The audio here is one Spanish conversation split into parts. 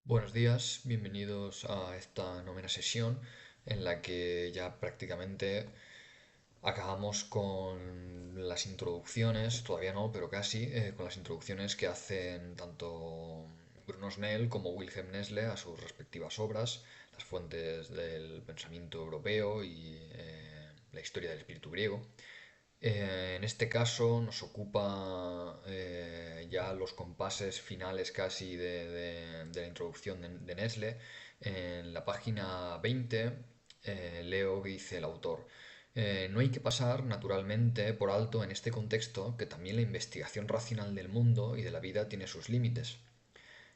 Buenos días, bienvenidos a esta novena sesión en la que ya prácticamente acabamos con las introducciones, todavía no, pero casi, con las introducciones que hacen tanto Bruno Snell como Wilhelm Nesle a sus respectivas obras, las fuentes del pensamiento europeo y la historia del espíritu griego. En este caso nos ocupa ya los compases finales casi de la introducción de Nestle. En la página 20 leo que dice el autor. No hay que pasar, naturalmente, por alto en este contexto que también la investigación racional del mundo y de la vida tiene sus límites.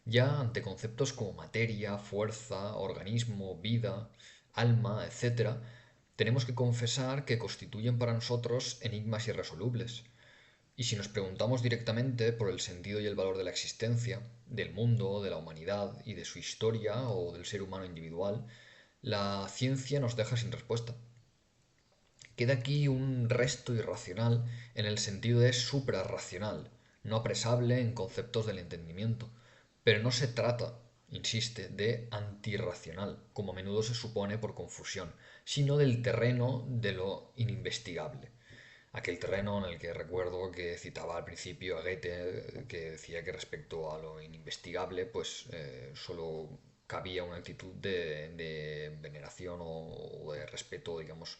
Ya ante conceptos como materia, fuerza, organismo, vida, alma, etc., tenemos que confesar que constituyen para nosotros enigmas irresolubles. Y si nos preguntamos directamente por el sentido y el valor de la existencia, del mundo, de la humanidad y de su historia o del ser humano individual, la ciencia nos deja sin respuesta. Queda aquí un resto irracional en el sentido de suprarracional, no apresable en conceptos del entendimiento. Pero no se trata, insiste, de antirracional, como a menudo se supone por confusión, sino del terreno de lo ininvestigable. Aquel terreno en el que recuerdo que citaba al principio a Goethe, que decía que respecto a lo ininvestigable, pues solo cabía una actitud de veneración o de respeto, digamos,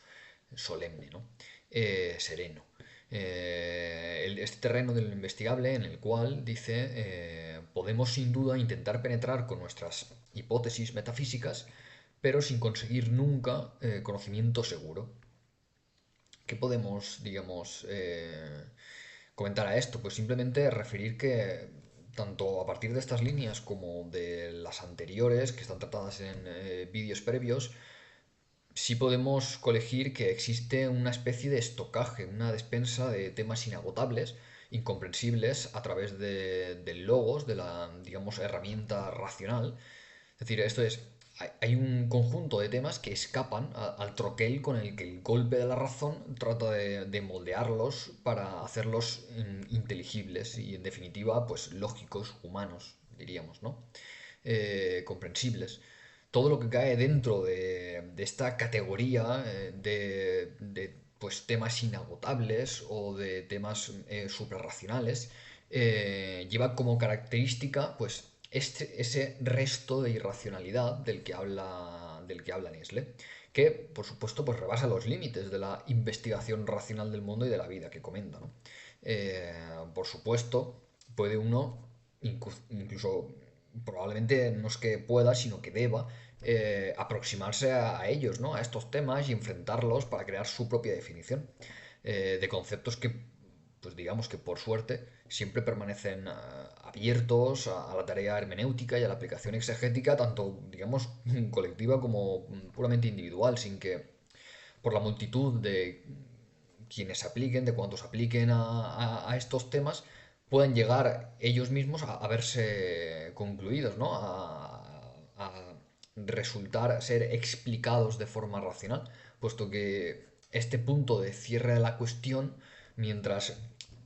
solemne, ¿no? Sereno. Este terreno de lo investigable en el cual, dice, podemos sin duda intentar penetrar con nuestras hipótesis metafísicas, pero sin conseguir nunca conocimiento seguro. ¿Qué podemos, digamos, comentar a esto? Pues simplemente referir que tanto a partir de estas líneas como de las anteriores, que están tratadas en vídeos previos, sí podemos colegir que existe una especie de estocaje, una despensa de temas inagotables, incomprensibles a través del logos, de la, digamos, herramienta racional. Es decir, esto es, hay un conjunto de temas que escapan al troquel con el que el golpe de la razón trata de moldearlos para hacerlos inteligibles y, en definitiva, pues lógicos, humanos, diríamos, ¿no? Comprensibles. Todo lo que cae dentro de esta categoría pues, temas inagotables o de temas suprarracionales lleva como característica pues, ese resto de irracionalidad del que habla Nestle, que por supuesto pues, rebasa los límites de la investigación racional del mundo y de la vida que comenta, ¿no? Por supuesto, puede uno incluso probablemente no es que pueda, sino que deba aproximarse a ellos, ¿no? A estos temas y enfrentarlos para crear su propia definición de conceptos que, pues digamos que por suerte, siempre permanecen abiertos a la tarea hermenéutica y a la aplicación exegética, tanto, digamos, colectiva como puramente individual, sin que por la multitud de quienes apliquen, de cuantos apliquen a estos temas, puedan llegar ellos mismos a verse concluidos, ¿no? A resultar ser explicados de forma racional, puesto que este punto de cierre de la cuestión, mientras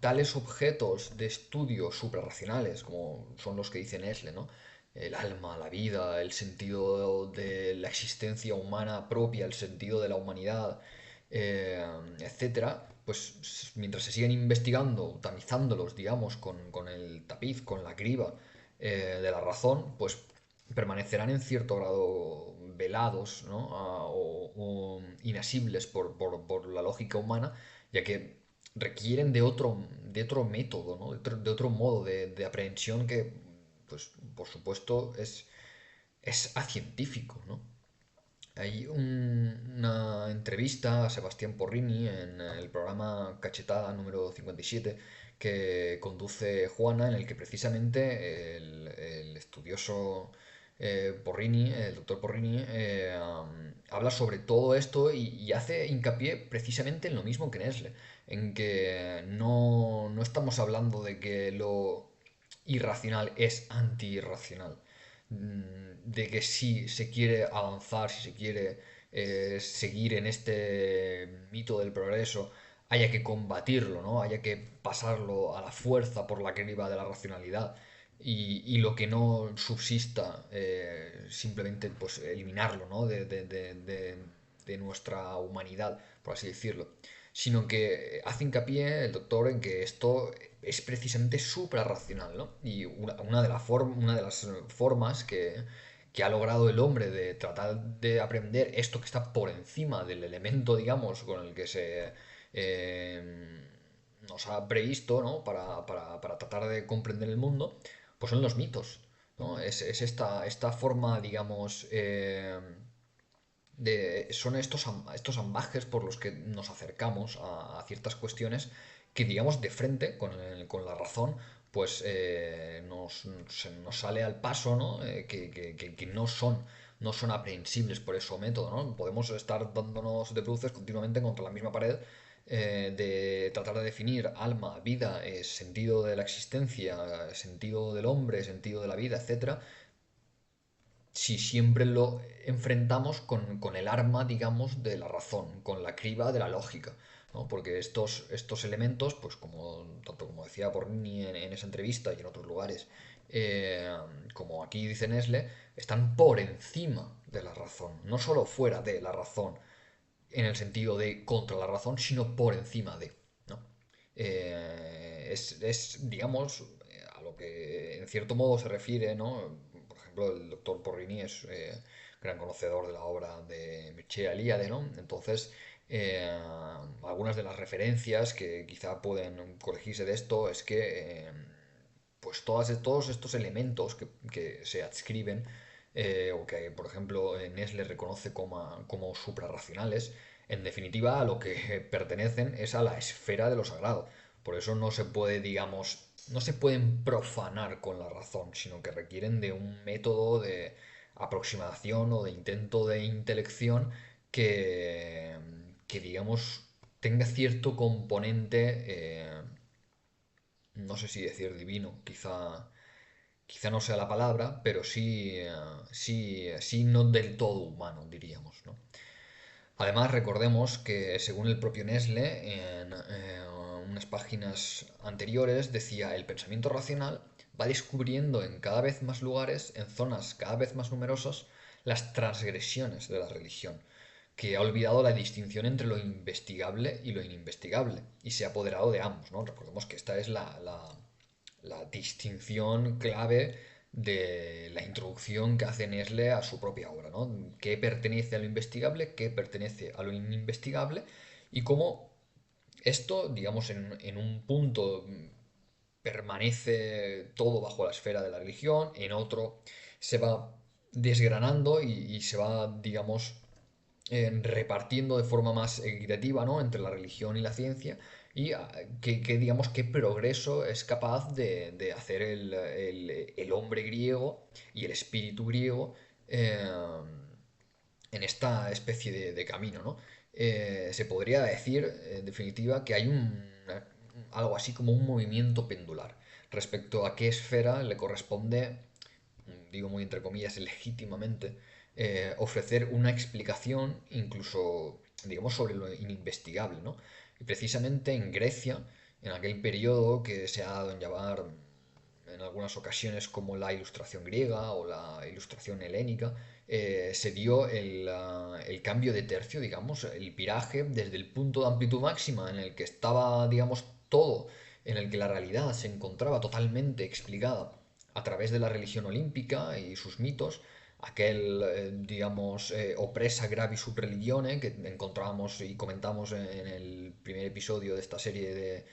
tales objetos de estudio suprarracionales, como son los que dice Nestle, ¿no? El alma, la vida, el sentido de la existencia humana propia, el sentido de la humanidad, etcétera, pues mientras se siguen investigando, tamizándolos, digamos, con el tapiz, con la criba de la razón, pues permanecerán en cierto grado velados, ¿no? O inasibles por la lógica humana, ya que requieren de otro método, ¿no? De otro modo de aprehensión que, pues, por supuesto, es acientífico, ¿no? Hay una entrevista a Sebastián Porrini en el programa Cachetada número 57 que conduce Juana, en el que precisamente el estudioso Porrini, el doctor Porrini, habla sobre todo esto y hace hincapié precisamente en lo mismo que Nestle, en que no estamos hablando de que lo irracional es antirracional, de que si se quiere avanzar, si se quiere seguir en este mito del progreso, haya que combatirlo, ¿no? Haya que pasarlo a la fuerza por la criba de la racionalidad. y lo que no subsista, simplemente pues eliminarlo, ¿no? de nuestra humanidad, por así decirlo. Sino que hace hincapié el doctor en que esto es precisamente suprarracional, ¿no? Y una de las formas que ha logrado el hombre de tratar de aprender esto que está por encima del elemento, digamos, con el que eh, nos ha previsto, ¿no? Para tratar de comprender el mundo, pues son los mitos, ¿no? Es esta forma, digamos, son estos ambajes por los que nos acercamos a ciertas cuestiones que, digamos, de frente, con la razón, pues nos sale al paso, ¿no? Que no son aprehensibles por ese método, ¿no? Podemos estar dándonos de bruces continuamente contra la misma pared, de tratar de definir alma, vida, sentido de la existencia, sentido del hombre, sentido de la vida, etcétera, si siempre lo enfrentamos con el arma, digamos, de la razón, con la criba de la lógica, ¿no? Porque estos elementos, pues tanto como decía Borgini en esa entrevista y en otros lugares, eh, como aquí dice Nesle, están por encima de la razón, no solo fuera de la razón, en el sentido de contra la razón, sino por encima de, ¿no? Digamos, a lo que en cierto modo se refiere, ¿no? Por ejemplo, el doctor Porrini es gran conocedor de la obra de Mircea Eliade, ¿no? Entonces, algunas de las referencias que quizá pueden corregirse de esto es que pues todos estos elementos que se adscriben, o que por ejemplo Nestle reconoce como suprarracionales, en definitiva a lo que pertenecen es a la esfera de lo sagrado. Por eso no se puede, digamos, no se pueden profanar con la razón, sino que requieren de un método de aproximación o de intento de intelección que, que digamos, tenga cierto componente, no sé si decir divino, quizá no sea la palabra, pero sí no del todo humano, diríamos, ¿no? Además, recordemos que según el propio Nestle, en unas páginas anteriores decía, el pensamiento racional va descubriendo en cada vez más lugares, en zonas cada vez más numerosas, las transgresiones de la religión, que ha olvidado la distinción entre lo investigable y lo ininvestigable, y se ha apoderado de ambos, ¿no? Recordemos que esta es la distinción clave de la introducción que hace Nestle a su propia obra, ¿no? ¿Qué pertenece a lo investigable, qué pertenece a lo ininvestigable y cómo esto, digamos, en un punto permanece todo bajo la esfera de la religión, en otro se va desgranando y se va, digamos, repartiendo de forma más equitativa, ¿no? Entre la religión y la ciencia y digamos, qué progreso es capaz de hacer el hombre griego y el espíritu griego, en esta especie de camino, ¿no? Se podría decir, en definitiva, que hay algo así como un movimiento pendular respecto a qué esfera le corresponde, digo muy entre comillas, legítimamente, ofrecer una explicación incluso, digamos, sobre lo ininvestigable, ¿no? Y precisamente en Grecia, en aquel periodo que se ha dado en llamar en algunas ocasiones como la Ilustración griega o la Ilustración helénica, se dio el cambio de tercio, digamos, el viraje desde el punto de amplitud máxima en el que estaba, digamos, todo, en el que la realidad se encontraba totalmente explicada a través de la religión olímpica y sus mitos, aquel, digamos, opresa gravi sub religione que encontrábamos y comentamos en el primer episodio de esta serie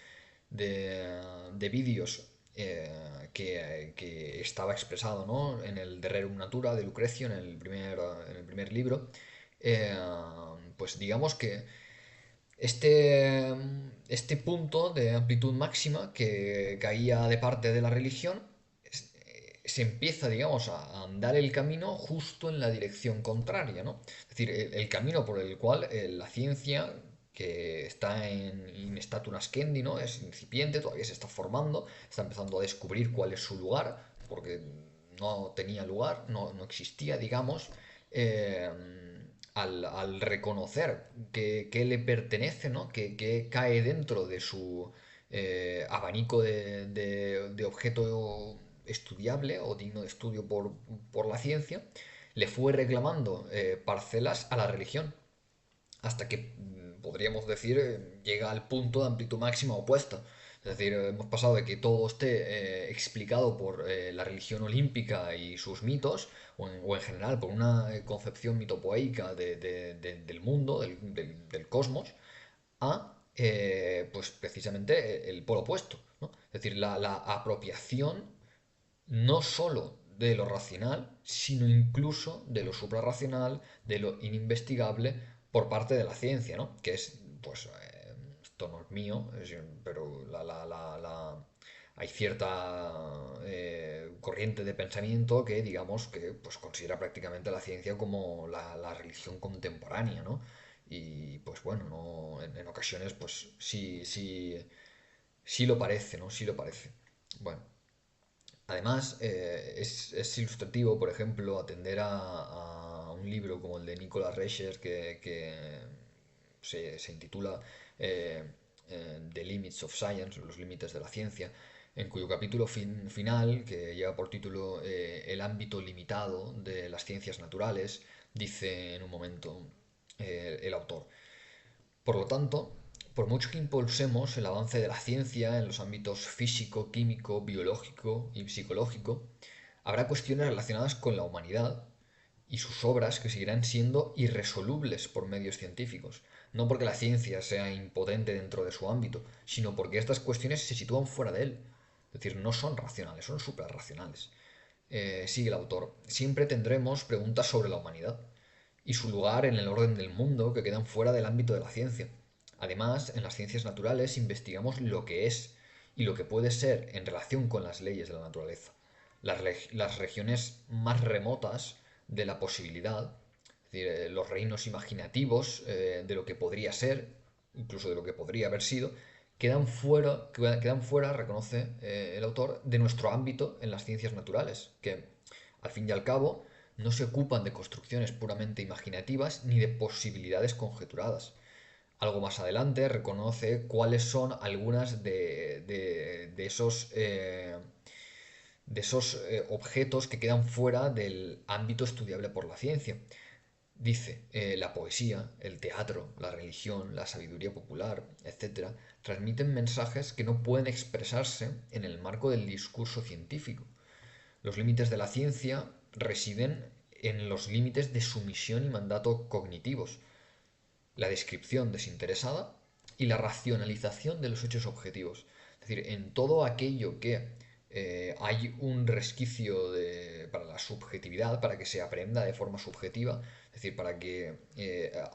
de vídeos, que estaba expresado, ¿no? En el De Rerum Natura de Lucrecio, en el primer libro. Eh, pues digamos que este punto de amplitud máxima que caía de parte de la religión se empieza, digamos, a andar el camino justo en la dirección contraria, ¿no? Es decir, el camino por el cual la ciencia, que está in statu nascendi, ¿no? Es incipiente, todavía se está formando, está empezando a descubrir cuál es su lugar, porque no tenía lugar, no existía, digamos, eh, al reconocer que le pertenece, ¿no? Que cae dentro de su abanico de objeto estudiable o digno de estudio por la ciencia, le fue reclamando parcelas a la religión, hasta que podríamos decir llega al punto de amplitud máxima opuesta. Es decir, hemos pasado de que todo esté explicado por la religión olímpica y sus mitos, o en general por una concepción mitopoeica del mundo, del cosmos, a pues precisamente el polo opuesto, ¿no? Es decir, la apropiación no sólo de lo racional, sino incluso de lo suprarracional, de lo ininvestigable por parte de la ciencia, ¿no? Que es, pues, esto no es mío, pero hay cierta corriente de pensamiento que, digamos, que pues, considera prácticamente la ciencia como la religión contemporánea, ¿no? Y pues bueno, no, en ocasiones, pues sí, sí, sí lo parece, ¿no? Sí lo parece. Bueno. Además, es ilustrativo, por ejemplo, atender a un libro como el de Nicolas Rescher, que se intitula eh, The Limits of Science, los límites de la ciencia, en cuyo capítulo final, que lleva por título El ámbito limitado de las ciencias naturales, dice en un momento el autor. Por lo tanto, por mucho que impulsemos el avance de la ciencia en los ámbitos físico, químico, biológico y psicológico, habrá cuestiones relacionadas con la humanidad y sus obras que seguirán siendo irresolubles por medios científicos, no porque la ciencia sea impotente dentro de su ámbito, sino porque estas cuestiones se sitúan fuera de él. Es decir, no son racionales, son suprarracionales. Sigue el autor, siempre tendremos preguntas sobre la humanidad y su lugar en el orden del mundo que quedan fuera del ámbito de la ciencia. Además, en las ciencias naturales investigamos lo que es y lo que puede ser en relación con las leyes de la naturaleza. Las regiones más remotas de la posibilidad, es decir, los reinos imaginativos de lo que podría ser, incluso de lo que podría haber sido, quedan fuera, reconoce el autor, de nuestro ámbito en las ciencias naturales, que al fin y al cabo no se ocupan de construcciones puramente imaginativas ni de posibilidades conjeturadas. Algo más adelante reconoce cuáles son algunas de esos objetos que quedan fuera del ámbito estudiable por la ciencia. Dice, la poesía, el teatro, la religión, la sabiduría popular, etcétera, transmiten mensajes que no pueden expresarse en el marco del discurso científico. Los límites de la ciencia residen en los límites de su misión y mandato cognitivos, la descripción desinteresada y la racionalización de los hechos objetivos. Es decir, en todo aquello que hay un resquicio para la subjetividad, para que se aprenda de forma subjetiva, es decir, para que,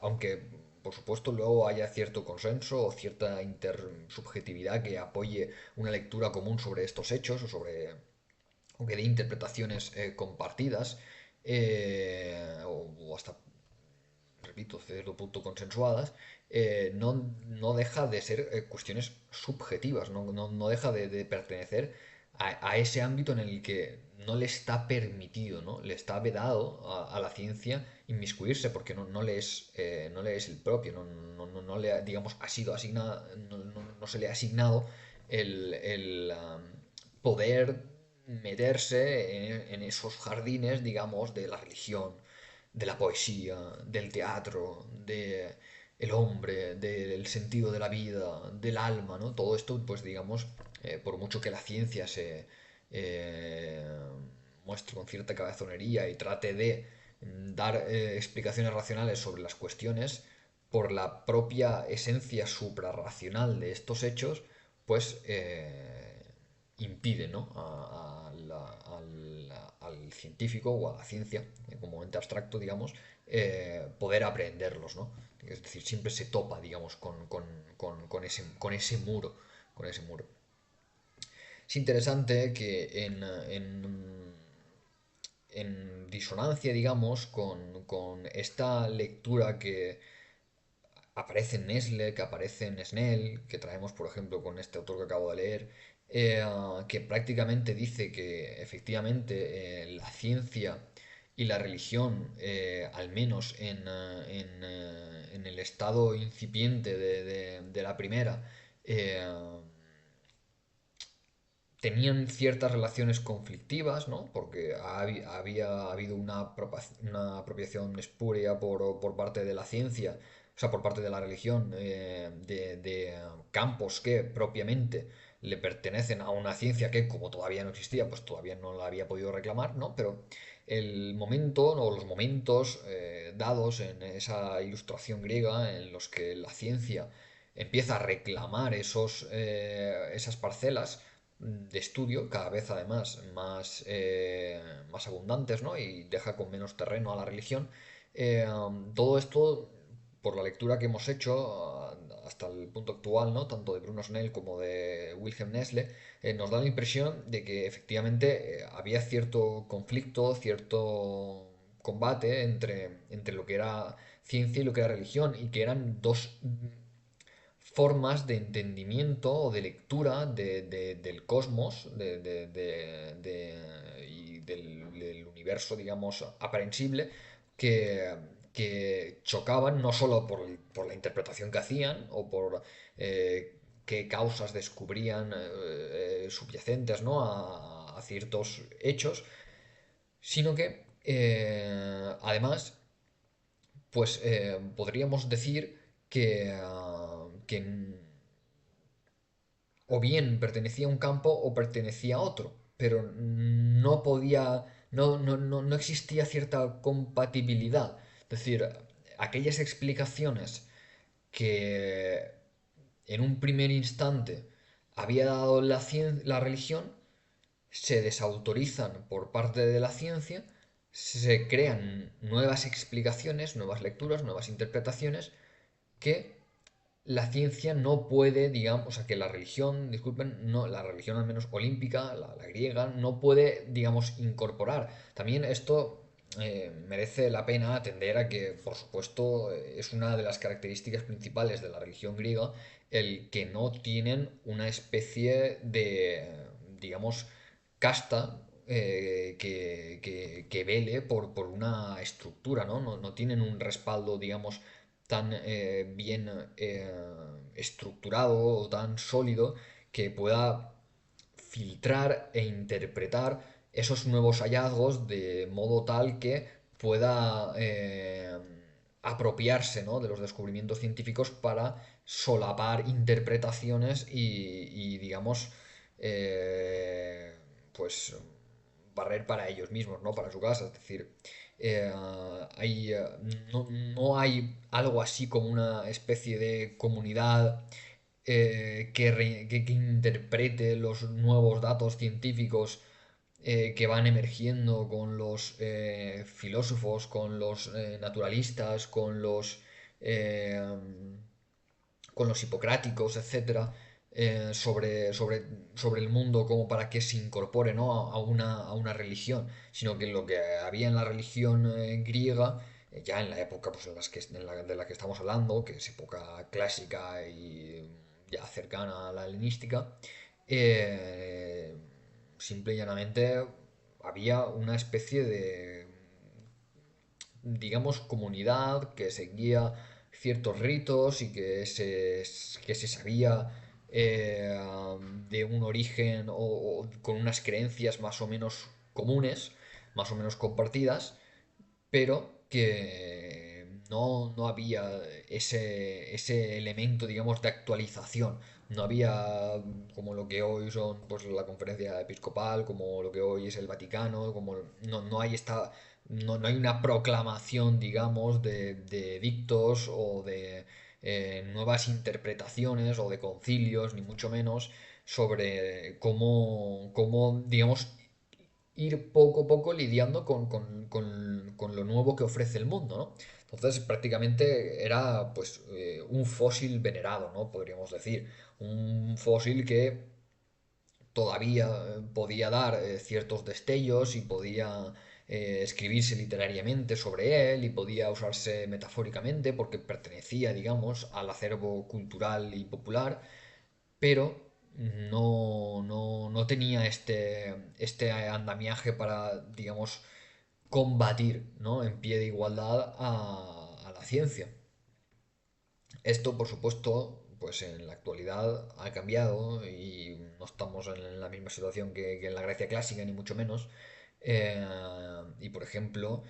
aunque por supuesto luego haya cierto consenso o cierta intersubjetividad que apoye una lectura común sobre estos hechos o que dé interpretaciones compartidas, o hasta repito, cierto punto consensuadas, no deja de ser cuestiones subjetivas, no deja de pertenecer a ese ámbito en el que no le está permitido, ¿no? Le está vedado a la ciencia inmiscuirse porque no le es el propio, no le, digamos, ha sido asignada, no se le ha asignado el poder meterse en esos jardines, digamos, de la religión, de la poesía, del teatro, de el hombre, del sentido de la vida, del alma, ¿no? Todo esto, pues digamos, por mucho que la ciencia se eh, muestre con cierta cabezonería y trate de dar explicaciones racionales sobre las cuestiones, por la propia esencia suprarracional de estos hechos, pues impide, ¿no? al científico o a la ciencia, como ente abstracto, digamos, poder aprenderlos, ¿no? Es decir, siempre se topa, digamos, con ese muro, con ese muro. Es interesante que en disonancia, digamos, con esta lectura que aparece en Nestle, que aparece en Snell, que traemos, por ejemplo, con este autor que acabo de leer, que prácticamente dice que efectivamente la ciencia y la religión, al menos en el estado incipiente de la primera, tenían ciertas relaciones conflictivas, ¿no? Porque había habido una apropiación espuria por parte de la ciencia, o sea, por parte de la religión, de campos que propiamente le pertenecen a una ciencia que, como todavía no existía, pues todavía no la había podido reclamar, ¿no? Pero el momento o los momentos dados en esa ilustración griega en los que la ciencia empieza a reclamar esas parcelas de estudio, cada vez además más abundantes, ¿no? Y deja con menos terreno a la religión. Todo esto, por la lectura que hemos hecho hasta el punto actual, ¿no? Tanto de Bruno Snell como de Wilhelm Nestle, nos da la impresión de que efectivamente había cierto conflicto, cierto combate entre lo que era ciencia y lo que era religión, y que eran dos formas de entendimiento o de lectura del cosmos y del universo, digamos, aprehensible, que, que chocaban no solo por la interpretación que hacían o por qué causas descubrían subyacentes, ¿no? A ciertos hechos, sino que además pues podríamos decir que o bien pertenecía a un campo o pertenecía a otro, pero no podía, no existía cierta compatibilidad. Es decir, aquellas explicaciones que en un primer instante había dado la religión se desautorizan por parte de la ciencia, se crean nuevas explicaciones, nuevas lecturas, nuevas interpretaciones que la ciencia no puede, digamos, o sea, que la religión, disculpen, no, la religión al menos olímpica, la griega, no puede, digamos, incorporar. También esto merece la pena atender a que, por supuesto, es una de las características principales de la religión griega, el que no tienen una especie de, digamos, casta que vele por una estructura, ¿no? No tienen un respaldo, digamos, tan bien estructurado o tan sólido que pueda filtrar e interpretar esos nuevos hallazgos de modo tal que pueda apropiarse, ¿no? De los descubrimientos científicos para solapar interpretaciones y digamos, eh, pues barrer para ellos mismos, ¿no? Para su casa. Es decir, eh, hay, no hay algo así como una especie de comunidad que interprete los nuevos datos científicos que van emergiendo con los filósofos, con los naturalistas, eh, con los hipocráticos, etcétera, sobre el mundo como para que se incorpore, ¿no? A una religión, sino que lo que había en la religión griega, ya en la época pues, de la que estamos hablando, que es época clásica y ya cercana a la helenística, eh, simple y llanamente había una especie de, digamos, comunidad que seguía ciertos ritos y que se sabía eh, de un origen o con unas creencias más o menos comunes, más o menos compartidas, pero que no había ese elemento, digamos, de actualización. No había como lo que hoy son pues la conferencia episcopal, como lo que hoy es el Vaticano, como no hay no hay una proclamación, digamos, de edictos o de nuevas interpretaciones o de concilios, ni mucho menos, sobre digamos, ir poco a poco lidiando con lo nuevo que ofrece el mundo, ¿no? Entonces prácticamente era pues un fósil venerado, ¿no? Podríamos decir. Un fósil que todavía podía dar ciertos destellos y podía escribirse literariamente sobre él y podía usarse metafóricamente porque pertenecía, digamos, al acervo cultural y popular, pero no tenía este andamiaje para, digamos, combatir, ¿no? En pie de igualdad a la ciencia. Esto, por supuesto, pues en la actualidad ha cambiado y no estamos en la misma situación que en la Grecia clásica, ni mucho menos. Y por ejemplo,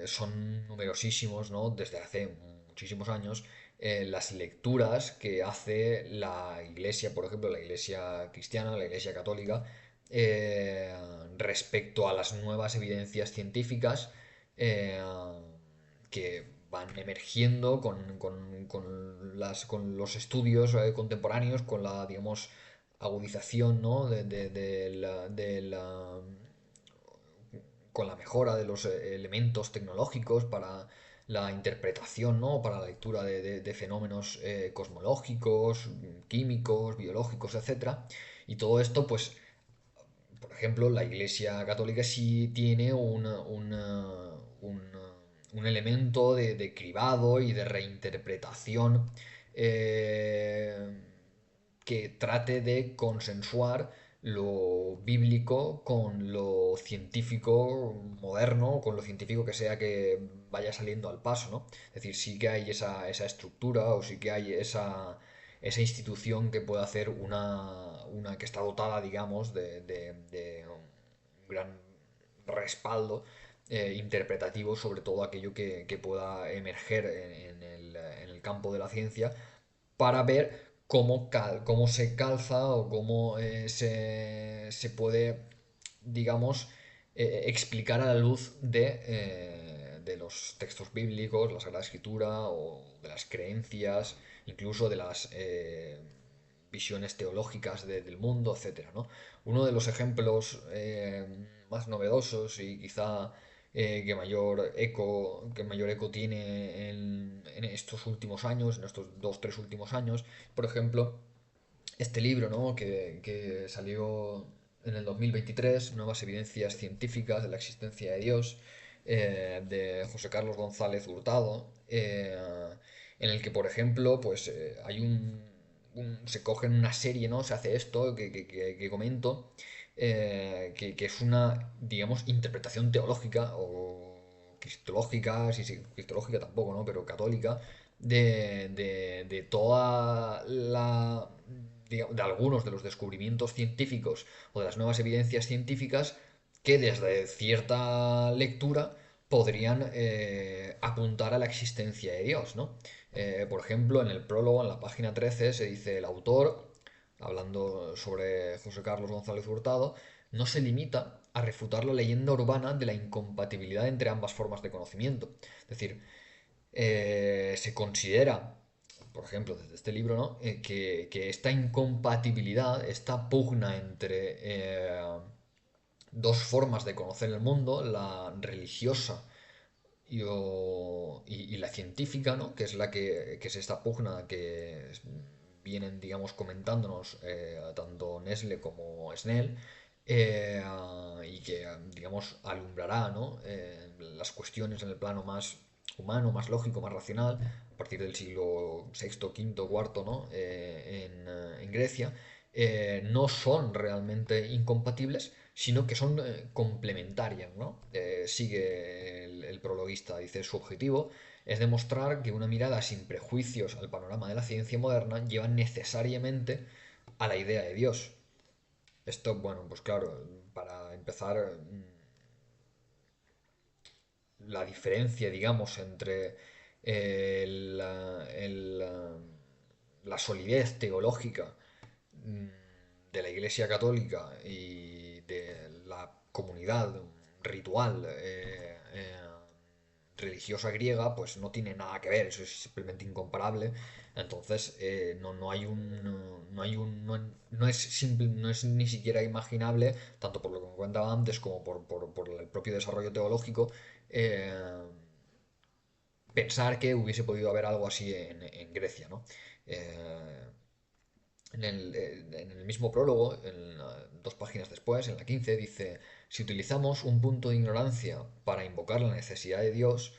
son numerosísimos, ¿no? Desde hace muchísimos años, las lecturas que hace la Iglesia, por ejemplo, la Iglesia cristiana, la Iglesia católica, eh, respecto a las nuevas evidencias científicas eh, que van emergiendo con los estudios contemporáneos, con la, digamos, agudización, ¿no? Con la mejora de los elementos tecnológicos para la interpretación, ¿no? Para la lectura de fenómenos cosmológicos, químicos, biológicos, etcétera. Y todo esto, pues, por ejemplo, la Iglesia Católica sí tiene un elemento de cribado y de reinterpretación eh, que trate de consensuar lo bíblico con lo científico moderno, con lo científico que sea que vaya saliendo al paso, ¿no? Es decir, sí que hay esa estructura o sí que hay esa institución que puede hacer una que está dotada, digamos, de un gran respaldo interpretativo sobre todo aquello que pueda emerger en el campo de la ciencia para ver cómo se calza o cómo se puede, digamos, explicar a la luz de los textos bíblicos, la Sagrada Escritura o de las creencias, incluso de las visiones teológicas del mundo, etcétera, ¿no? Uno de los ejemplos más novedosos y quizá que mayor eco tiene en estos últimos años, en estos dos, tres últimos años. Por ejemplo, este libro, ¿no? que salió en el 2023, Nuevas evidencias científicas de la existencia de Dios, de José Carlos González Hurtado, en el que, por ejemplo, pues hay se cogen una serie, ¿no? Se hace esto que comento, que es una, digamos, interpretación teológica o cristológica, sí, sí, cristológica tampoco, ¿no? Pero católica, de toda la, de algunos de los descubrimientos científicos o de las nuevas evidencias científicas que desde cierta lectura podrían apuntar a la existencia de Dios, ¿no? Por ejemplo, en el prólogo, en la página 13, se dice el autor, hablando sobre José Carlos González Hurtado, no se limita a refutar la leyenda urbana de la incompatibilidad entre ambas formas de conocimiento. Es decir, se considera, por ejemplo, desde este libro, ¿no? Que esta incompatibilidad, esta pugna entre dos formas de conocer el mundo, la religiosa y la científica, ¿no? Que es que es esta pugna que vienen, digamos, comentándonos tanto Nestle como Snell, y que, digamos, alumbrará, ¿no? Las cuestiones en el plano más humano, más lógico, más racional, a partir del siglo sexto, quinto, cuarto, ¿no? En Grecia, no son realmente incompatibles, sino que son complementarias, ¿no? Sigue el prologuista, dice, su objetivo es demostrar que una mirada sin prejuicios al panorama de la ciencia moderna lleva necesariamente a la idea de Dios. Esto, bueno, pues claro, para empezar, la diferencia, digamos, entre la solidez teológica mm, de la Iglesia Católica y de la comunidad ritual religiosa griega, pues no tiene nada que ver, eso es simplemente incomparable. Entonces, no hay no es no es ni siquiera imaginable, tanto por lo que me contaba antes como por el propio desarrollo teológico, eh, pensar que hubiese podido haber algo así en Grecia, ¿no? Eh, en el mismo prólogo, dos páginas después, en la 15, dice, si utilizamos un punto de ignorancia para invocar la necesidad de Dios,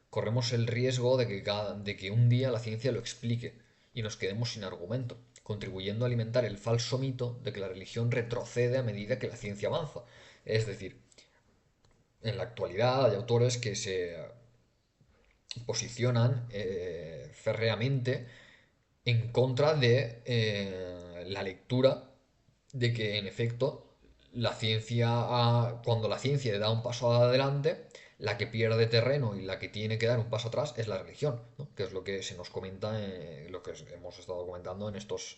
corremos el riesgo de que un día la ciencia lo explique y nos quedemos sin argumento, contribuyendo a alimentar el falso mito de que la religión retrocede a medida que la ciencia avanza. Es decir, en la actualidad hay autores que se posicionan férreamente en contra de la lectura de que en efecto cuando la ciencia da un paso adelante, la que pierde terreno y la que tiene que dar un paso atrás es la religión, ¿no? Que es lo que se nos comenta, lo que hemos estado comentando en estas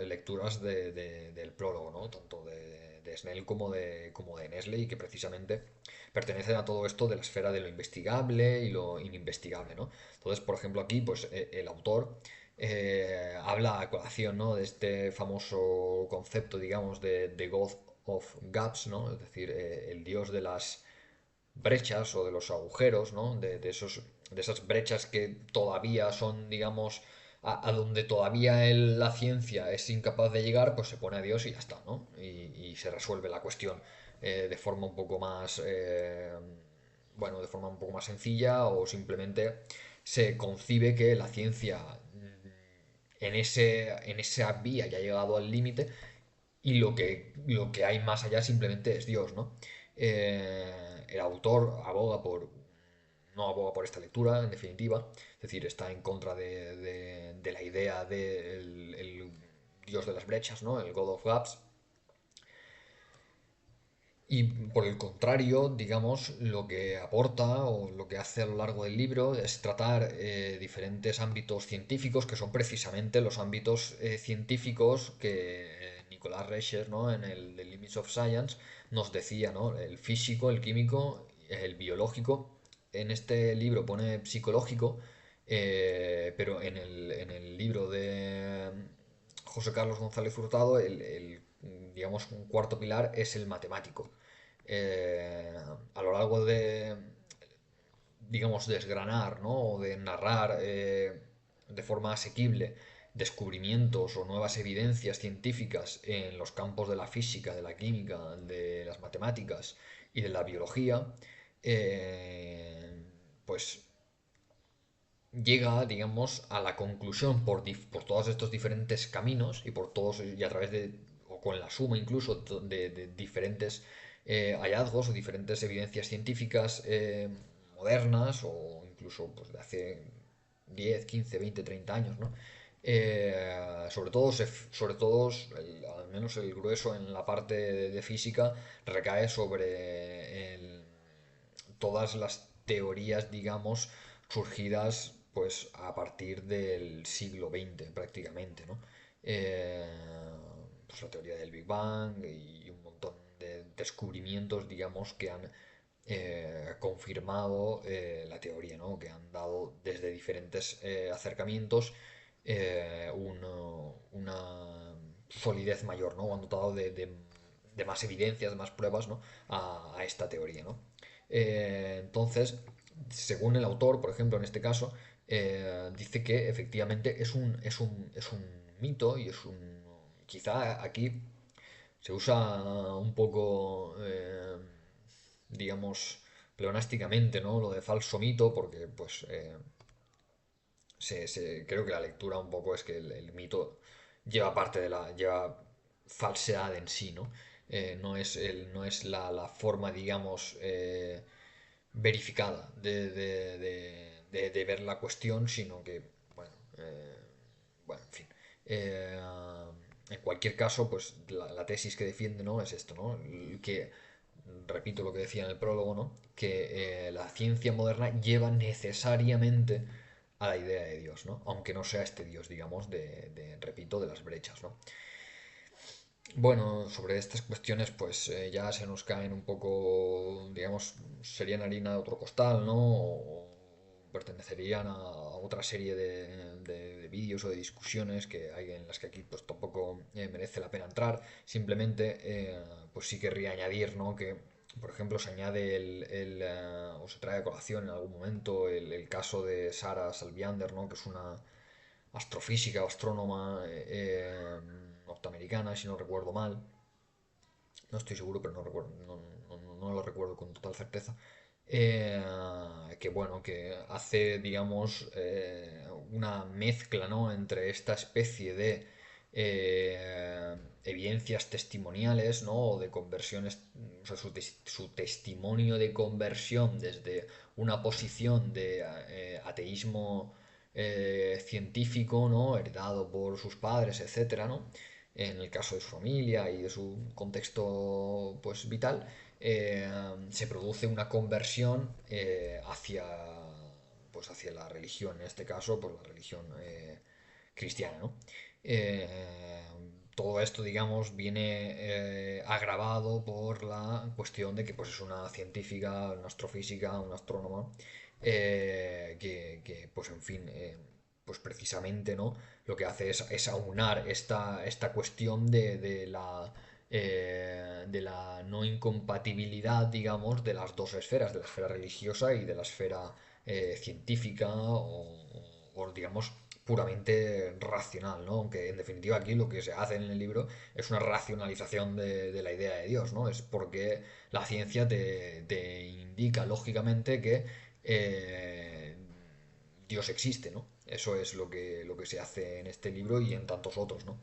lecturas del prólogo, ¿no? Tanto de Snell como de Nestle, y que precisamente pertenecen a todo esto de la esfera de lo investigable y lo ininvestigable, ¿no? Entonces, por ejemplo, aquí, pues el autor habla a colación, ¿no? De este famoso concepto, digamos, de God of Gaps, ¿no? Es decir, el dios de las brechas o de los agujeros, ¿no? De esas brechas que todavía son, digamos, a donde todavía la ciencia es incapaz de llegar, pues se pone a Dios y ya está, ¿no? Y se resuelve la cuestión de forma un poco más, bueno, de forma un poco más sencilla, o simplemente se concibe que la ciencia en esa vía ya ha llegado al límite y lo que hay más allá simplemente es Dios, ¿no? El autor no aboga por esta lectura, en definitiva, es decir, está en contra de la idea del el Dios de las brechas, ¿no? El God of Gaps, y por el contrario, digamos, lo que aporta o lo que hace a lo largo del libro es tratar diferentes ámbitos científicos, que son precisamente los ámbitos científicos que Nicolas Reicher, ¿no? En el The Limits of Science nos decía, ¿no? El físico, el químico, el biológico. En este libro pone psicológico, pero en el libro de José Carlos González Hurtado, digamos, un cuarto pilar es el matemático. A lo largo de, digamos, desgranar, ¿no? O de narrar de forma asequible descubrimientos o nuevas evidencias científicas en los campos de la física, de la química, de las matemáticas y de la biología, pues llega, digamos, a la conclusión por todos estos diferentes caminos y por todos y a través de, o con la suma incluso de diferentes hallazgos o diferentes evidencias científicas modernas, o incluso pues, de hace 10 15 20 30 años, ¿no? Sobre todo al menos el grueso en la parte de física recae sobre todas las teorías, digamos, surgidas pues a partir del siglo XX prácticamente, ¿no? Eh, pues la teoría del Big Bang y un montón de descubrimientos, digamos, que han confirmado la teoría, ¿no? Que han dado desde diferentes acercamientos una solidez mayor, ¿no? Han dotado de más evidencias, de más pruebas, ¿no? A esta teoría, ¿no? Entonces, según el autor, por ejemplo, en este caso, dice que efectivamente es un mito y es un... Quizá aquí se usa un poco, digamos, pleonásticamente, ¿no? Lo de falso mito, porque pues creo que la lectura un poco es que el mito lleva parte lleva falsedad en sí, ¿no? No es la forma, digamos, verificada de ver la cuestión, sino que, bueno, bueno, en fin. Eh, en cualquier caso, pues la tesis que defiende, ¿no? Es esto, ¿no? Que, repito lo que decía en el prólogo, ¿no? Que la ciencia moderna lleva necesariamente a la idea de Dios, ¿no? Aunque no sea este Dios, digamos, repito, de las brechas, ¿no? Bueno, sobre estas cuestiones, pues ya se nos caen un poco, digamos, serían harina de otro costal, ¿no? O pertenecerían a otra serie de vídeos o de discusiones que hay en las que aquí pues tampoco merece la pena entrar. Simplemente, pues sí querría añadir, ¿no? Que, por ejemplo, se añade o se trae a colación en algún momento el caso de Sara Salviander, ¿no? Que es una astrofísica o astrónoma norteamericana, si no recuerdo mal. No estoy seguro, pero no recuerdo, no lo recuerdo con total certeza. Que bueno, que hace, digamos, una mezcla, ¿no? Entre esta especie de evidencias testimoniales, ¿no? O de conversiones, o sea, su testimonio de conversión desde una posición de ateísmo científico, ¿no? Heredado por sus padres, etcétera, ¿no? En el caso de su familia y de su contexto pues, vital, eh, se produce una conversión hacia la religión, en este caso, pues la religión cristiana, ¿no? Eh, Todo esto, digamos, viene agravado por la cuestión de que pues, es una científica, una astrofísica, una astrónoma, pues en fin, pues precisamente, ¿no? Lo que hace es aunar esta cuestión de la no incompatibilidad, digamos, de las dos esferas, de la esfera religiosa y de la esfera científica o, digamos, puramente racional, ¿no? Aunque en definitiva aquí lo que se hace en el libro es una racionalización de la idea de Dios, ¿no? Es porque la ciencia te indica lógicamente que Dios existe, ¿no? Eso es lo que se hace en este libro y en tantos otros, ¿no?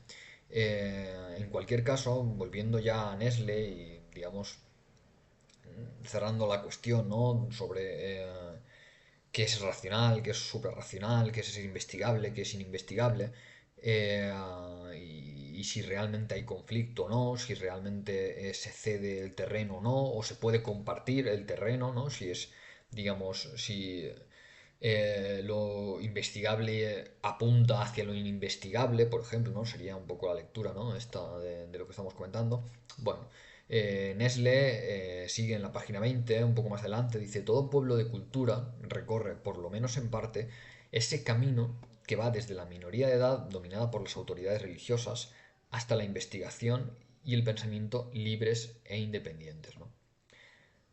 En cualquier caso, volviendo ya a Nestle y, digamos, cerrando la cuestión, ¿no? Sobre qué es racional, qué es suprarracional, qué es investigable, qué es ininvestigable, y si realmente hay conflicto o no, si realmente se cede el terreno o no, o se puede compartir el terreno, ¿no? Si es, digamos, si lo investigable apunta hacia lo ininvestigable, por ejemplo, ¿no? Sería un poco la lectura, ¿no? Esta de lo que estamos comentando. Bueno, Nestle sigue en la página 20, un poco más adelante, dice, todo pueblo de cultura recorre, por lo menos en parte, ese camino que va desde la minoría de edad dominada por las autoridades religiosas hasta la investigación y el pensamiento libres e independientes, ¿no?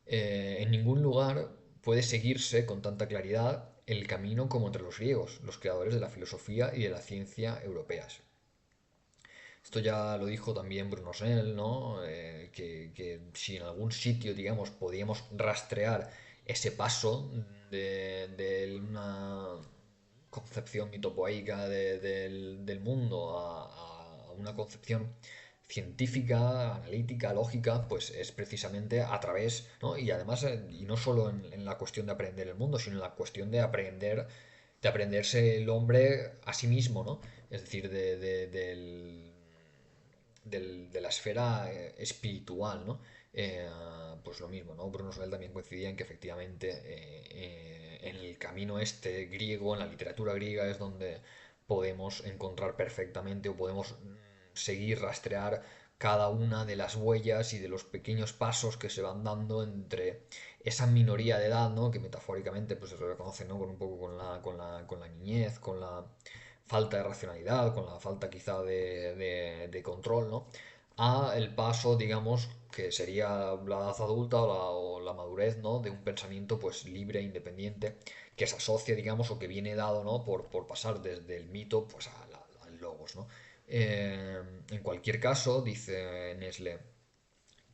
En ningún lugar puede seguirse con tanta claridad el camino como entre los griegos, los creadores de la filosofía y de la ciencia europeas. Esto ya lo dijo también Bruno Snell, ¿no? Que si en algún sitio, digamos, podíamos rastrear ese paso de una concepción mitopoeica del mundo a una concepción científica, analítica, lógica, pues es precisamente a través, ¿no? Y además, y no solo en la cuestión de aprender el mundo, sino en la cuestión de aprenderse el hombre a sí mismo, ¿no? Es decir, de la esfera espiritual, ¿no? Pues lo mismo, ¿no? Bruno Soler también coincidía en que efectivamente en el camino este griego, en la literatura griega, es donde podemos encontrar perfectamente o podemos seguir, rastrear cada una de las huellas y de los pequeños pasos que se van dando entre esa minoría de edad, ¿no? Que metafóricamente pues, se reconoce, ¿no? Con un poco con la niñez, con la falta de racionalidad, con la falta quizá de control, ¿no? A el paso, digamos, que sería la edad adulta o la madurez, ¿no? De un pensamiento pues libre e independiente que se asocia, digamos, o que viene dado, ¿no? Por pasar desde el mito pues al logos, ¿no? En cualquier caso, dice Nesle,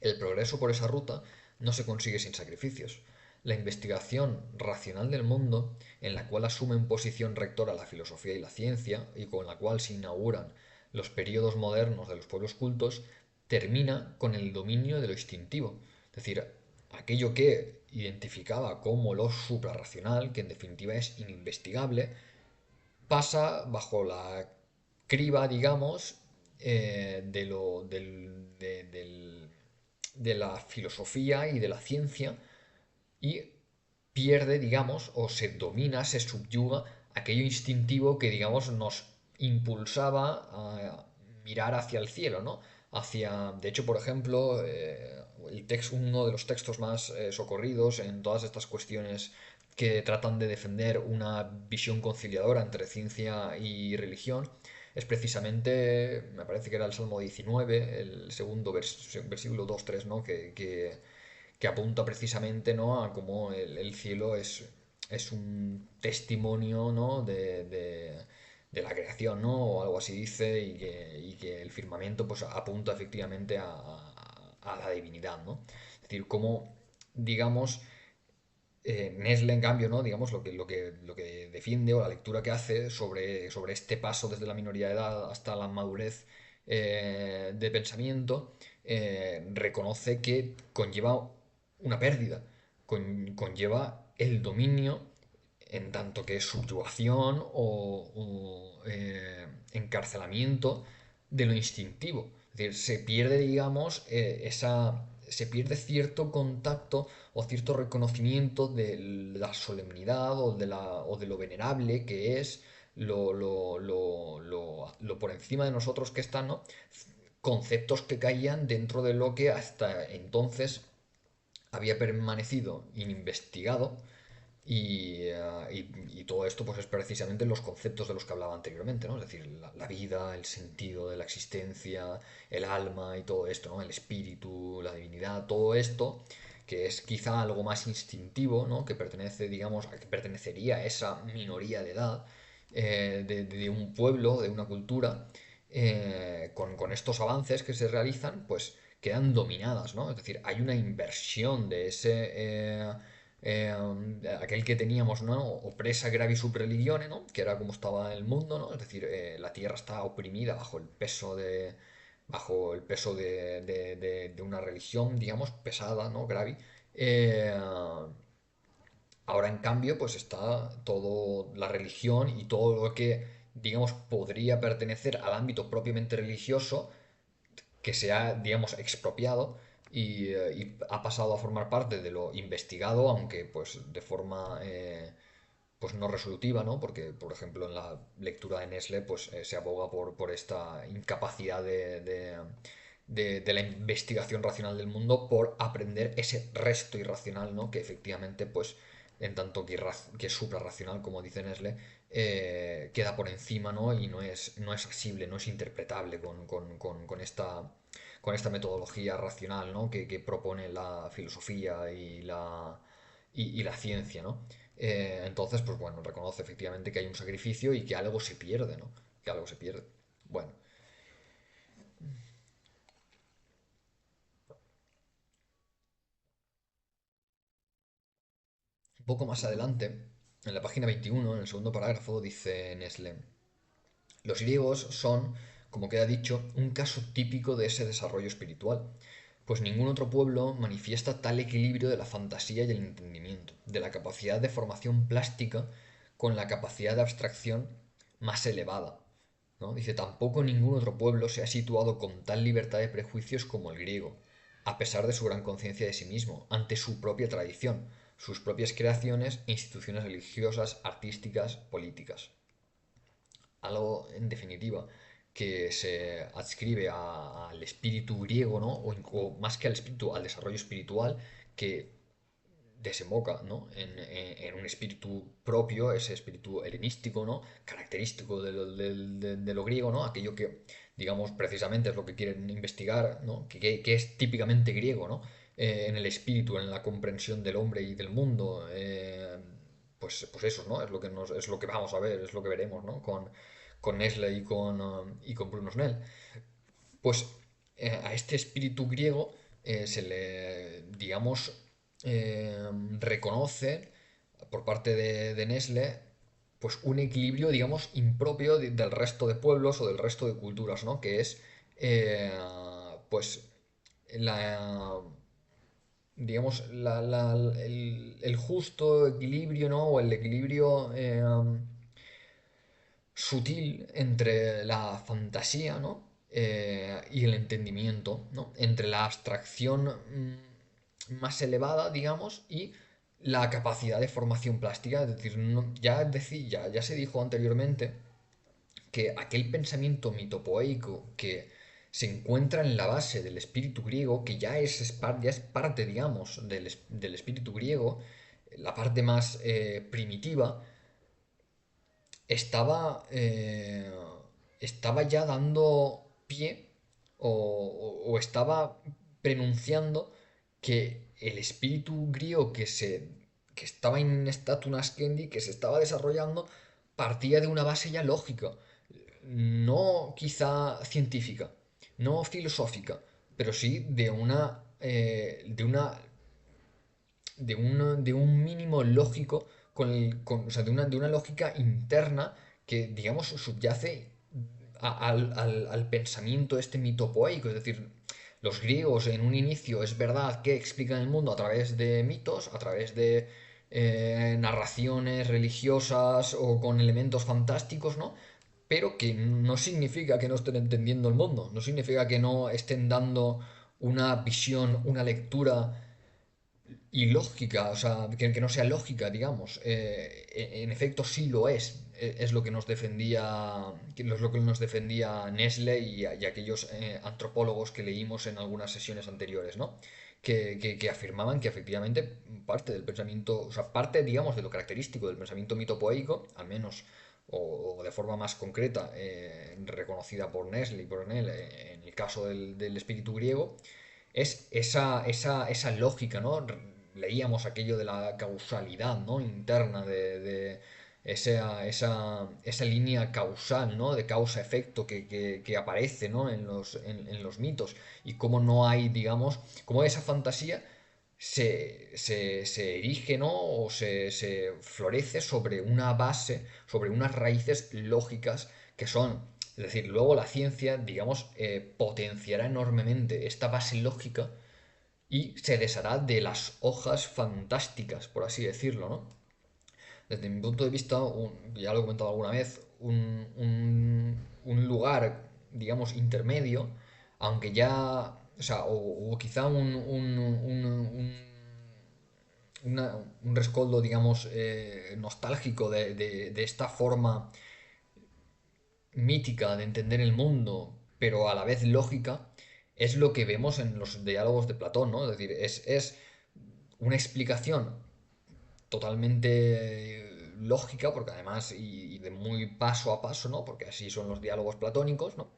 el progreso por esa ruta no se consigue sin sacrificios. La investigación racional del mundo, en la cual asumen posición rectora la filosofía y la ciencia, y con la cual se inauguran los periodos modernos de los pueblos cultos, termina con el dominio de lo instintivo. Es decir, aquello que identificaba como lo suprarracional, que en definitiva es ininvestigable, pasa bajo la criba, digamos, de la filosofía y de la ciencia y pierde, digamos, o se domina, se subyuga aquello instintivo que, digamos, nos impulsaba a mirar hacia el cielo, ¿no? De hecho, por ejemplo, uno de los textos más socorridos en todas estas cuestiones que tratan de defender una visión conciliadora entre ciencia y religión, es precisamente, me parece que era el Salmo 19, el segundo versículo 2-3, ¿no? Que apunta precisamente, ¿no? A cómo el cielo es un testimonio, ¿no? De la creación, ¿no? O algo así dice, y que el firmamento pues apunta efectivamente a la divinidad, ¿no? Es decir, cómo, digamos, Nestle, en cambio, ¿no? Digamos, lo que defiende o la lectura que hace sobre este paso desde la minoría de edad hasta la madurez de pensamiento, reconoce que conlleva una pérdida, conlleva el dominio en tanto que subyugación o encarcelamiento de lo instintivo. Es decir, se pierde, digamos, se pierde cierto contacto o cierto reconocimiento de la solemnidad o de lo venerable que es lo por encima de nosotros que están, ¿no? Conceptos que caían dentro de lo que hasta entonces había permanecido ininvestigado y todo esto pues es precisamente los conceptos de los que hablaba anteriormente, ¿no? Es decir, la vida, el sentido de la existencia, el alma y todo esto, ¿no? El espíritu, la divinidad, todo esto que es quizá algo más instintivo, ¿no? Que pertenece, digamos, que pertenecería a esa minoría de edad de un pueblo, de una cultura, con estos avances que se realizan, pues quedan dominadas, ¿no? Es decir, hay una inversión de aquel que teníamos, ¿no? Opresa gravi sub religione, ¿no? Que era como estaba el mundo, ¿no? Es decir, la tierra está oprimida bajo el peso de una religión, digamos, pesada, ¿no? Gravi. Eh, Ahora, en cambio, pues está todo la religión y todo lo que, digamos, podría pertenecer al ámbito propiamente religioso, que se ha, digamos, expropiado y ha pasado a formar parte de lo investigado, aunque pues de forma pues no resolutiva, ¿no? Porque, por ejemplo, en la lectura de Nestle, pues se aboga por esta incapacidad de la investigación racional del mundo por aprender ese resto irracional, ¿no? Que efectivamente, pues, en tanto que es suprarracional, como dice Nestle, queda por encima, ¿no? Y no es asible, no es interpretable con esta metodología racional, ¿no? Que propone la filosofía y la ciencia, ¿no? Entonces, pues bueno, reconoce efectivamente que hay un sacrificio y que algo se pierde, ¿no? Que algo se pierde. Bueno, un poco más adelante, en la página 21, en el segundo parágrafo, dice Nestlé, los griegos son, como queda dicho, un caso típico de ese desarrollo espiritual, pues ningún otro pueblo manifiesta tal equilibrio de la fantasía y el entendimiento, de la capacidad de formación plástica con la capacidad de abstracción más elevada. ¿No? Dice, tampoco ningún otro pueblo se ha situado con tal libertad de prejuicios como el griego, a pesar de su gran conciencia de sí mismo, ante su propia tradición, sus propias creaciones e instituciones religiosas, artísticas, políticas. Algo, en definitiva, que se adscribe al espíritu griego, ¿no? O más que al espíritu, al desarrollo espiritual, que desemboca, ¿no? En un espíritu propio, ese espíritu helenístico, ¿no? Característico de lo griego, ¿no? Aquello que, digamos, precisamente es lo que quieren investigar, ¿no? Que es típicamente griego, ¿no? En el espíritu, en la comprensión del hombre y del mundo. Pues eso, ¿no? Es lo que vamos a ver, es lo que veremos, ¿no? Con Nestle y con Bruno Snell. Pues a este espíritu griego se le, digamos, reconoce por parte de Nestle pues un equilibrio, digamos, impropio del resto de pueblos o del resto de culturas, ¿no? Que es, eh, pues, la, digamos, el justo equilibrio, ¿no? O el equilibrio sutil entre la fantasía, ¿no? Y el entendimiento, ¿no? Entre la abstracción más elevada, digamos, y la capacidad de formación plástica. Es decir, ya se dijo anteriormente que aquel pensamiento mitopoeico que se encuentra en la base del espíritu griego, que ya es parte, digamos, del espíritu griego, la parte más primitiva, estaba, estaba ya dando pie o estaba prenunciando que el espíritu griego que estaba in statu nascendi, que se estaba desarrollando, partía de una base ya lógica, no quizá científica, no filosófica, pero sí de un mínimo lógico, o sea, de una lógica interna que, digamos, subyace al pensamiento este mitopoeico. Es decir, los griegos en un inicio es verdad que explican el mundo a través de mitos, a través narraciones religiosas o con elementos fantásticos, ¿no? Pero que no significa que no estén entendiendo el mundo, no significa que no estén dando una visión, una lectura ilógica, o sea, que no sea lógica, digamos. En efecto, sí lo es. Es lo que nos defendía, es lo que nos defendía Nestle y aquellos antropólogos que leímos en algunas sesiones anteriores, ¿no? Que afirmaban que efectivamente parte del pensamiento, o sea, parte, digamos, de lo característico del pensamiento mitopoeico, al menos, o de forma más concreta, reconocida por Nestle y por Enel, en el caso del espíritu griego, es esa lógica, ¿no? Leíamos aquello de la causalidad, ¿no? Interna, de esa línea causal, ¿no? De causa-efecto que aparece, ¿no? En los mitos y cómo no hay, digamos, cómo esa fantasía se erige, ¿no? O se florece sobre una base, sobre unas raíces lógicas que son, es decir, luego la ciencia, digamos, potenciará enormemente esta base lógica y se deshará de las hojas fantásticas, por así decirlo, ¿no? Desde mi punto de vista, ya lo he comentado alguna vez, un lugar, digamos, intermedio, aunque ya, o sea, o quizá un rescoldo, digamos, nostálgico de esta forma mítica de entender el mundo, pero a la vez lógica, es lo que vemos en los diálogos de Platón, ¿no? Es decir, es una explicación totalmente lógica, porque además, y de muy paso a paso, ¿no? Porque así son los diálogos platónicos, ¿no?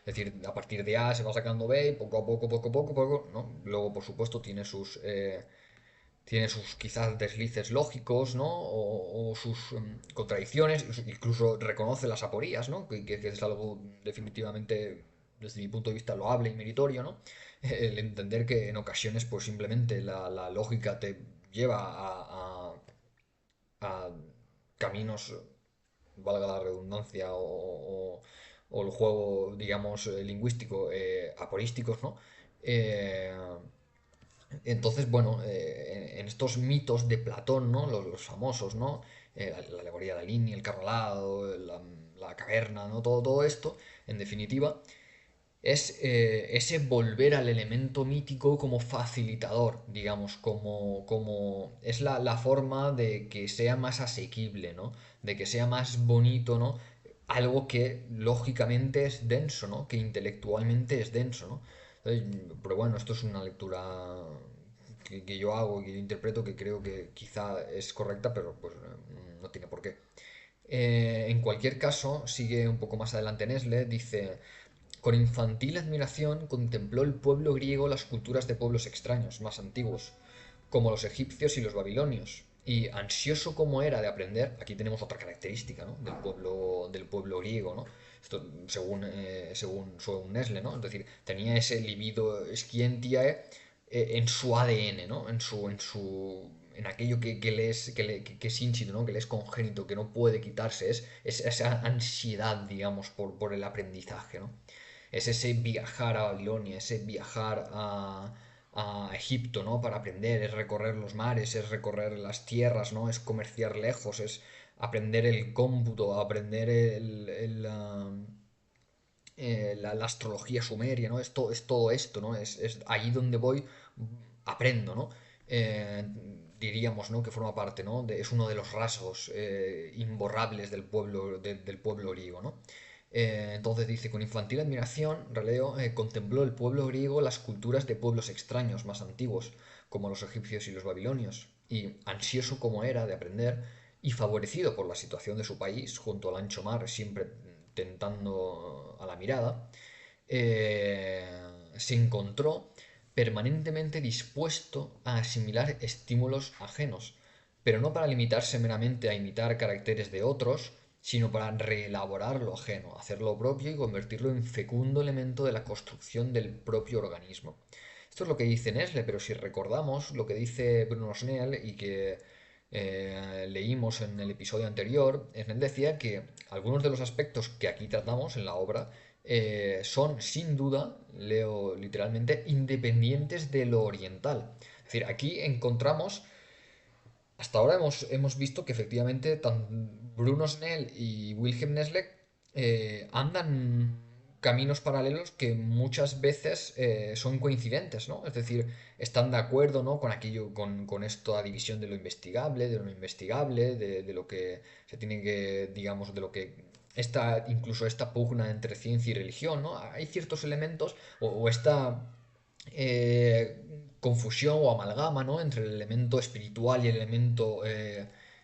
Es decir, a partir de A se va sacando B y poco a poco, ¿no? Luego, por supuesto, tiene sus quizás deslices lógicos, ¿no? O sus contradicciones, incluso reconoce las aporías, ¿no? Que es algo definitivamente, desde mi punto de vista, loable y meritorio, ¿no? El entender que en ocasiones, pues simplemente la lógica te lleva a caminos, valga la redundancia, o el juego, digamos, lingüístico, aporísticos, ¿no? Eh, entonces, bueno, en estos mitos de Platón, ¿no? Los famosos, ¿no? La alegoría de Alini, el carro alado, la caverna, ¿no? Todo esto, en definitiva, es ese volver al elemento mítico como facilitador, digamos, como es la forma de que sea más asequible, ¿no? De que sea más bonito, ¿no? Algo que lógicamente es denso, ¿no? Que intelectualmente es denso, ¿no? Pero bueno, esto es una lectura que yo hago y que yo interpreto que creo que quizá es correcta, pero pues no tiene por qué. En cualquier caso, sigue un poco más adelante Nesle, dice, con infantil admiración contempló el pueblo griego las culturas de pueblos extraños, más antiguos, como los egipcios y los babilonios. Y ansioso como era de aprender, aquí tenemos otra característica, ¿no? Del pueblo griego, ¿no? Esto según Nesle, ¿no? Es decir, tenía ese libido scientiae en su ADN, ¿no? En aquello que es ínsito, ¿no? Que le es congénito, que no puede quitarse, es esa ansiedad, digamos, por el aprendizaje, ¿no? Es ese viajar a Babilonia, ese viajar a Egipto, ¿no? Para aprender, es recorrer los mares, es recorrer las tierras, ¿no? Es comerciar lejos, es aprender el cómputo, aprender la astrología sumeria, ¿no? Es todo esto, ¿no? Es ahí donde voy, aprendo, ¿no? Eh, diríamos, ¿no? Que forma parte, ¿no? Es uno de los rasgos imborrables del pueblo griego, ¿no? Entonces dice, con infantil admiración, releo, contempló el pueblo griego las culturas de pueblos extraños más antiguos, como los egipcios y los babilonios, y ansioso como era de aprender, y favorecido por la situación de su país, junto al ancho mar, siempre tentando a la mirada, se encontró permanentemente dispuesto a asimilar estímulos ajenos, pero no para limitarse meramente a imitar caracteres de otros, sino para reelaborar lo ajeno, hacer lo propio y convertirlo en fecundo elemento de la construcción del propio organismo. Esto es lo que dice Nesle, pero si recordamos lo que dice Bruno Snell y que leímos en el episodio anterior, Snell decía que algunos de los aspectos que aquí tratamos en la obra son sin duda, leo literalmente, independientes de lo oriental. Es decir, aquí encontramos hasta ahora hemos visto que efectivamente Bruno Snell y Wilhelm Nesle andan caminos paralelos que muchas veces son coincidentes, ¿no? Es decir, están de acuerdo, ¿no? Con aquello, con esta división de lo investigable, de lo no investigable, de lo que se tiene que, digamos, de lo que incluso esta pugna entre ciencia y religión, ¿no? Hay ciertos elementos o esta confusión o amalgama, ¿no? Entre el elemento espiritual y el elemento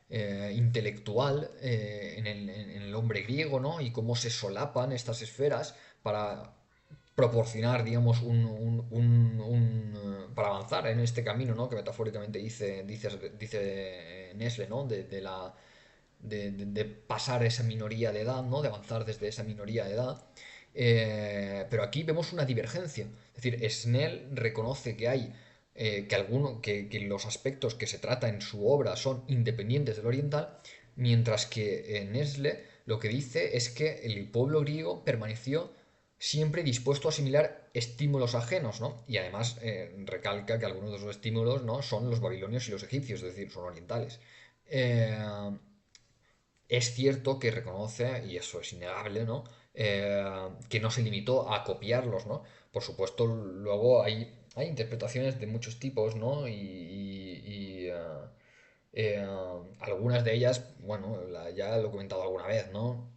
intelectual en el hombre griego, ¿no? Y cómo se solapan estas esferas para proporcionar, digamos, para avanzar en este camino, ¿no? Que metafóricamente dice Nesle, ¿no? De pasar esa minoría de edad, ¿no? De avanzar desde esa minoría de edad. Pero aquí vemos una divergencia. Es decir, Snell reconoce que hay que los aspectos que se trata en su obra son independientes del oriental, mientras que Nesle lo que dice es que el pueblo griego permaneció siempre dispuesto a asimilar estímulos ajenos, ¿no? Y además recalca que algunos de esos estímulos, ¿no? Son los babilonios y los egipcios, es decir, son orientales. Eh, es cierto que reconoce, y eso es innegable, ¿no? Que no se limitó a copiarlos, ¿no? Por supuesto, luego hay interpretaciones de muchos tipos, ¿no? Algunas de ellas, bueno, ya lo he comentado alguna vez, ¿no?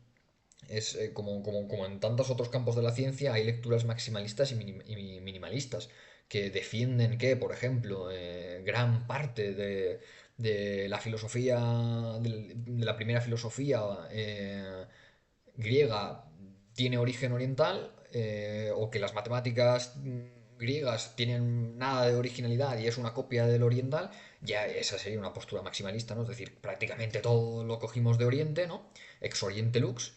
Es como en tantos otros campos de la ciencia, hay lecturas maximalistas y minimalistas que defienden que, por ejemplo, gran parte de la filosofía, de la primera filosofía griega tiene origen oriental, o que las matemáticas griegas tienen nada de originalidad y es una copia del oriental, ya esa sería una postura maximalista, ¿no? Es decir, prácticamente todo lo cogimos de Oriente, ¿no? Ex Oriente Lux,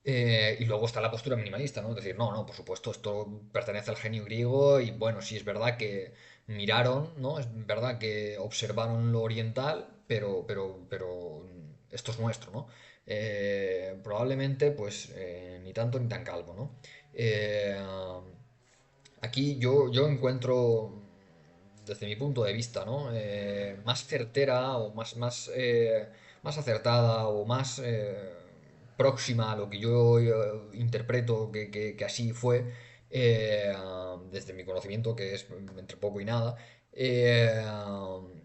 y luego está la postura minimalista, ¿no? Es decir, no, no, por supuesto, esto pertenece al genio griego y bueno, sí es verdad que miraron, ¿no? Es verdad que observaron lo oriental, pero esto es nuestro, ¿no? Probablemente, pues, ni tanto ni tan calvo, ¿no? Eh, Aquí yo encuentro, desde mi punto de vista, ¿no? Más certera o más acertada o más próxima a lo que yo interpreto que así fue, desde mi conocimiento, que es entre poco y nada, eh,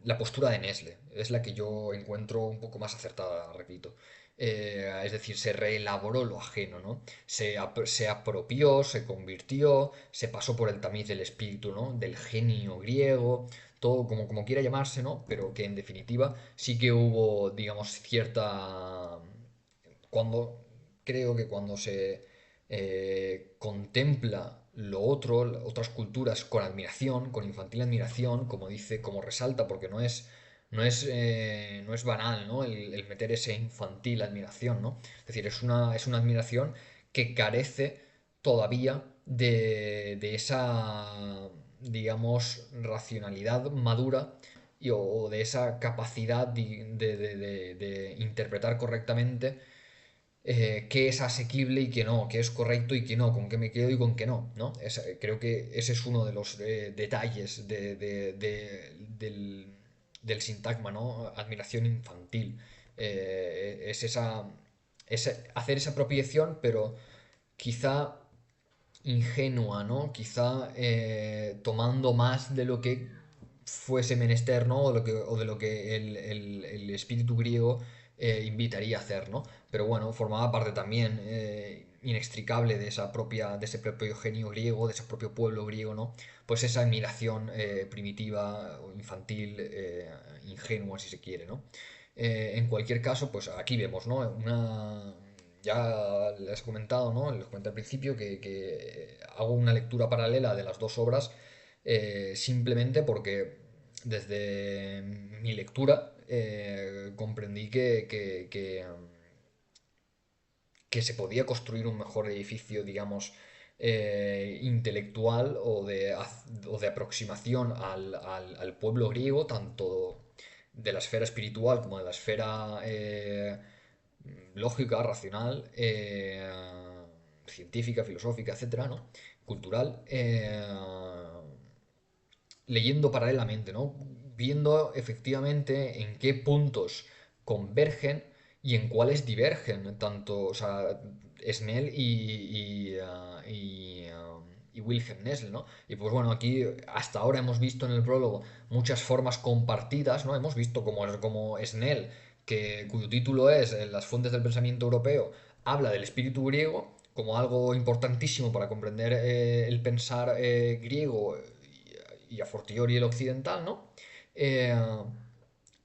la postura de Nestle es la que yo encuentro un poco más acertada, repito. Es decir, se reelaboró lo ajeno, ¿no? Se apropió, se convirtió, se pasó por el tamiz del espíritu, ¿no? Del genio griego, todo como quiera llamarse, ¿no? Pero que en definitiva sí que hubo, digamos, cierta... Cuando creo que cuando se contempla lo otro, otras culturas con admiración, con infantil admiración, como dice, como resalta, porque no es banal, ¿no? El meter ese infantil admiración, ¿no? Es decir, es una admiración que carece todavía de esa, digamos, racionalidad madura o de esa capacidad de interpretar correctamente qué es asequible y qué no, qué es correcto y qué no, con qué me quedo y con qué no, ¿no? Creo que ese es uno de los detalles del sintagma, ¿no? Admiración infantil. Es hacer esa apropiación, pero quizá ingenua, ¿no? Quizá tomando más de lo que fuese menester, ¿no? O de lo que el espíritu griego invitaría a hacer, ¿no? Pero bueno, formaba parte también inextricable de ese propio genio griego, de ese propio pueblo griego, ¿no? Pues esa admiración primitiva, o infantil, ingenua, si se quiere, ¿no? En cualquier caso, pues aquí vemos, ¿no? Ya les he comentado, ¿no? Les comenté al principio que hago una lectura paralela de las dos obras simplemente porque desde mi lectura comprendí que se podía construir un mejor edificio, digamos, intelectual o de aproximación al pueblo griego, tanto de la esfera espiritual como de la esfera lógica, racional, científica, filosófica, etcétera, ¿no? Cultural, leyendo paralelamente, ¿no? viendo efectivamente en qué puntos convergen y en cuáles divergen, tanto, o sea, Snell y Wilhelm Nessel, ¿no? Y pues bueno, aquí hasta ahora hemos visto en el prólogo muchas formas compartidas, ¿no? Hemos visto como Snell, cuyo título es Las fuentes del pensamiento europeo, habla del espíritu griego como algo importantísimo para comprender el pensar griego y a fortiori el occidental, ¿no? Eh,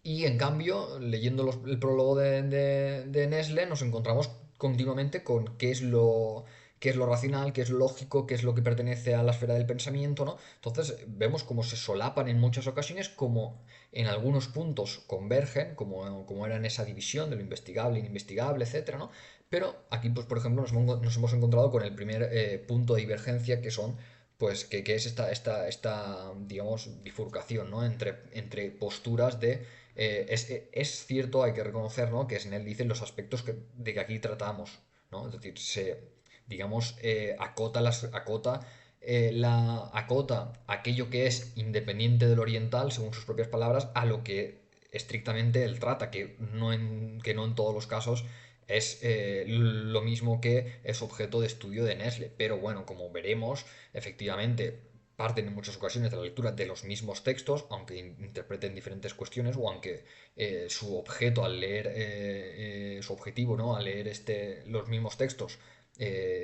y en cambio, leyendo el prólogo de Nestle, nos encontramos continuamente con qué es lo racional, qué es lo lógico, qué es lo que pertenece a la esfera del pensamiento, ¿no? Entonces vemos cómo se solapan en muchas ocasiones, como en algunos puntos convergen, como era en esa división de lo investigable, ininvestigable, etcétera, ¿no? Pero aquí, pues, por ejemplo, nos hemos encontrado con el primer punto de divergencia, que son pues que es esta, digamos, bifurcación, ¿no? Entre posturas es cierto, hay que reconocer, ¿no? Que Snell dice los aspectos de que aquí tratamos, ¿no? Es decir, digamos, acota aquello que es independiente del oriental, según sus propias palabras, a lo que estrictamente él trata, que no en todos los casos es lo mismo que es objeto de estudio de Nestle. Pero bueno, como veremos, efectivamente parten en muchas ocasiones de la lectura de los mismos textos, aunque interpreten diferentes cuestiones o aunque su objeto al leer, su objetivo, ¿no? Al leer los mismos textos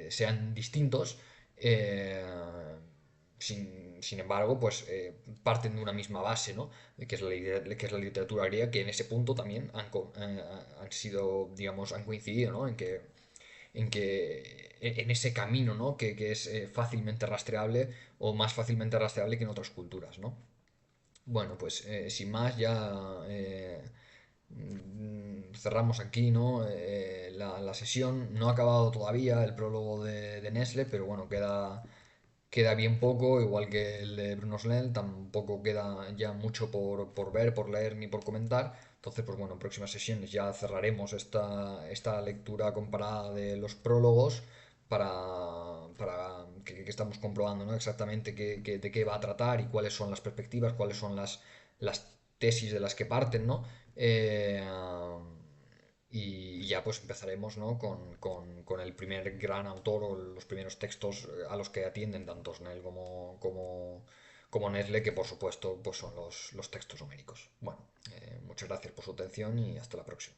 sean distintos. eh, sin embargo, pues parten de una misma base, ¿no? Que es la literatura griega, que en ese punto también han sido, digamos, han coincidido, ¿no? En ese camino, ¿no? Que es fácilmente rastreable o más fácilmente rastreable que en otras culturas, ¿no? Bueno, pues sin más ya cerramos aquí, ¿no? La sesión. No ha acabado todavía el prólogo de Nestle, pero bueno, queda bien poco, igual que el de Bruno Snell, tampoco queda ya mucho por ver, por leer ni por comentar. Entonces, pues bueno, en próximas sesiones ya cerraremos esta lectura comparada de los prólogos para que estamos comprobando, ¿no? Exactamente de qué va a tratar y cuáles son las perspectivas, cuáles son las tesis de las que parten, ¿no? Eh, y ya pues empezaremos, ¿no? Con el primer gran autor o los primeros textos a los que atienden tanto Snell como Nestle, que por supuesto pues son los textos homéricos. Bueno, muchas gracias por su atención y hasta la próxima.